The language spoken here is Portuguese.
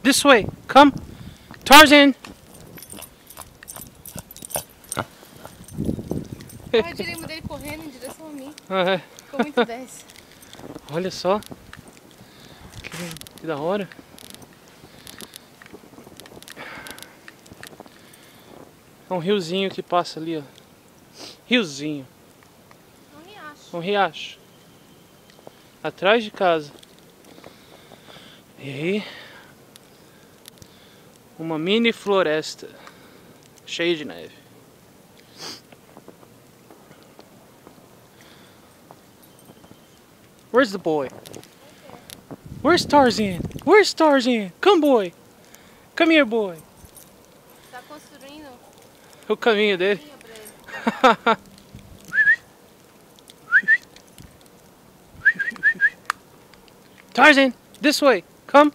this way. Come. Tarzan. Eu lembro dele correndo em direção a mim. É. Ficou muito 10. Olha só. Que da hora. É um riozinho que passa ali, ó. Riozinho. Um riacho. Um riacho. Atrás de casa. E aí, uma mini floresta cheia de neve. Where's the boy? Where's Tarzan? Where's Tarzan? Come, boy. Come here, boy. Tá construindo O caminho dele. pra ele. Tarzan, this way. Come.